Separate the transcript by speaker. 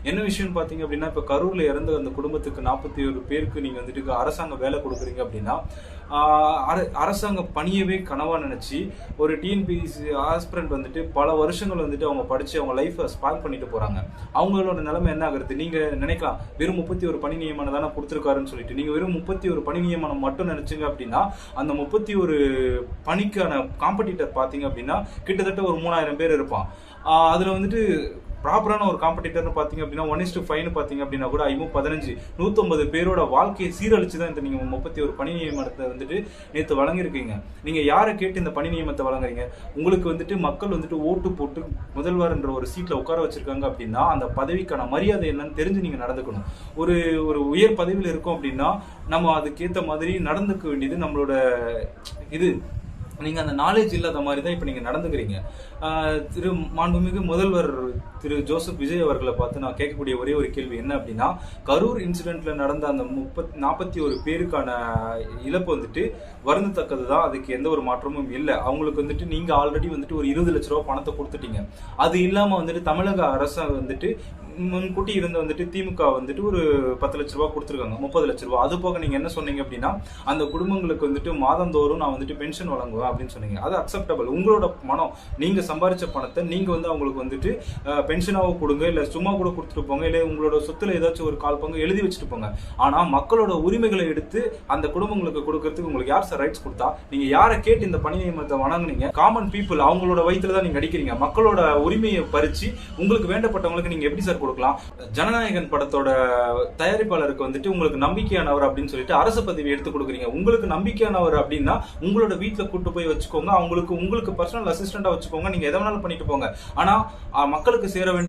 Speaker 1: என்ன விஷயம்னு பாத்தீங்க அப்படின்னா, இப்ப கரூர்ல இறந்த அந்த குடும்பத்துக்கு 41 பேருக்கு நீங்க வந்துட்டு அரசாங்க வேலை கொடுக்குறீங்க அப்படின்னா, அரசாங்க பணியவே கனவா நினைச்சு ஒரு டிஎன்பிஎஸ்சி ஆஸ்பிரண்ட் வந்துட்டு பல வருஷங்கள் வந்துட்டு அவங்க படிச்சு அவங்க லைஃபை ஸ்பாயில் பண்ணிட்டு போறாங்க. அவங்களோட நிலைமை என்ன ஆகுறது? நீங்க நினைக்கலாம் வெறும் 31 பணி நியமனம் தானே கொடுத்துருக்காருன்னு சொல்லிட்டு, நீங்க வெறும் 31 பணி நியமனம் மட்டும் நினைச்சீங்க அப்படின்னா, அந்த 31 பணிக்கான காம்படிட்டர் பாத்தீங்க அப்படின்னா கிட்டத்தட்ட ஒரு 3000 பேர் இருப்பான். அதுல வந்துட்டு ப்ராப்பரான ஒரு காம்படிட்டர்னு பாத்தீங்க அப்படின்னா 1:5 பாத்தீங்க அப்படின்னா கூட 15 150 பேரோட வாழ்க்கையை சீரழிச்சு தான் இந்த நீங்க 31 பணி நியமனத்தை வந்துட்டு நேற்று வழங்கியிருக்கீங்க. நீங்க யாரை கேட்டு இந்த பணி நியமனத்தை வழங்குறீங்க? உங்களுக்கு வந்துட்டு மக்கள் வந்துட்டு ஓட்டு போட்டு முதல்வர் என்ற ஒரு சீட்ல உட்கார வச்சிருக்காங்க அப்படின்னா அந்த பதவிக்கான மரியாதை என்னன்னு தெரிஞ்சு நீங்க நடந்துக்கணும். ஒரு உயர் பதவியில் இருக்கும் அப்படின்னா நம்ம அதுக்கேற்ற மாதிரி நடந்துக்க வேண்டியது நம்மளோட இது. நீங்க அந்த நாலேஜ் இல்லாத மாதிரி தான் இப்ப நீங்க நடந்துக்கிறீங்க. திரு மாண்புமிகு முதல்வர் திரு ஜோசப் விஜய் அவர்களை பார்த்து நான் கேட்கக்கூடிய ஒரே ஒரு கேள்வி என்ன அப்படின்னா, கரூர் இன்சிடென்ட்ல நடந்த அந்த 41 பேருக்கான இழப்பு வந்துட்டு வருந்தத்தக்கது தான். அதுக்கு எந்த ஒரு மாற்றமும் இல்லை. அவங்களுக்கு வந்துட்டு நீங்க ஆல்ரெடி வந்துட்டு ஒரு 20 லட்ச ரூபா பணத்தை கொடுத்துட்டீங்க. அது இல்லாம வந்துட்டு தமிழக அரசு வந்துட்டு முன்கூட்டி இருந்த வந்துட்டு திமுக வந்துட்டு ஒரு 10 லட்ச ரூபா கொடுத்துருக்காங்க, 30 லட்ச ரூபா. அது போக நீங்க என்ன சொன்னீங்க அப்படின்னா, அந்த குடும்பங்களுக்கு வந்துட்டு மாதந்தோறும் நான் வந்துட்டு பென்ஷன் வழங்குவேன் அப்படின்னு சொன்னீங்க. அது அக்செப்டபிள். உங்களோட பணம், நீங்க சம்பாதிச்ச பணத்தை நீங்க வந்து அவங்களுக்கு வந்துட்டு பென்ஷனாவோ கொடுங்க, இல்ல சும்மா கூட கொடுத்துட்டு போங்க, இல்ல உங்களோட சொத்துல ஏதாச்சும் ஒரு 1/4 பங்கு எழுதி வச்சுட்டு போங்க. ஆனா மக்களோட உரிமைகளை எடுத்து அந்த குடும்பங்களுக்கு கொடுக்கறதுக்கு உங்களுக்கு யார் சார் ரைட்ஸ் கொடுத்தா? நீங்க யாரை கேட்டு இந்த பணி நியமனத்தை வழங்குனீங்க? காமன் பீப்புள் அவங்களோட வயிற்றுல தான் நீங்க அடிக்கிறீங்க. மக்களோட உரிமையை பறிச்சு உங்களுக்கு வேண்டப்பட்டவங்களுக்கு நீங்க எப்படி சார் கொடுக்கலாம்? ஜனநாயகன் படத்தோட தயாரிப்பாளருக்கு வந்துட்டு உங்களுக்கு நம்பிக்கையானவர் அப்படின்னு சொல்லிட்டு அரசு பதவி எடுத்து கொடுக்குறீங்க. உங்களுக்கு நம்பிக்கையானவர் அப்படின்னா உங்களோட வீட்டுல கூட்டு போய் வச்சுக்கோங்க, உங்களுக்கு பர்சனல் அசிஸ்டண்டா வச்சுக்கோங்க, நீங்க எதை வேணாலும் பண்ணிட்டு போங்க. ஆனா மக்களுக்கு சேர வேண்டிய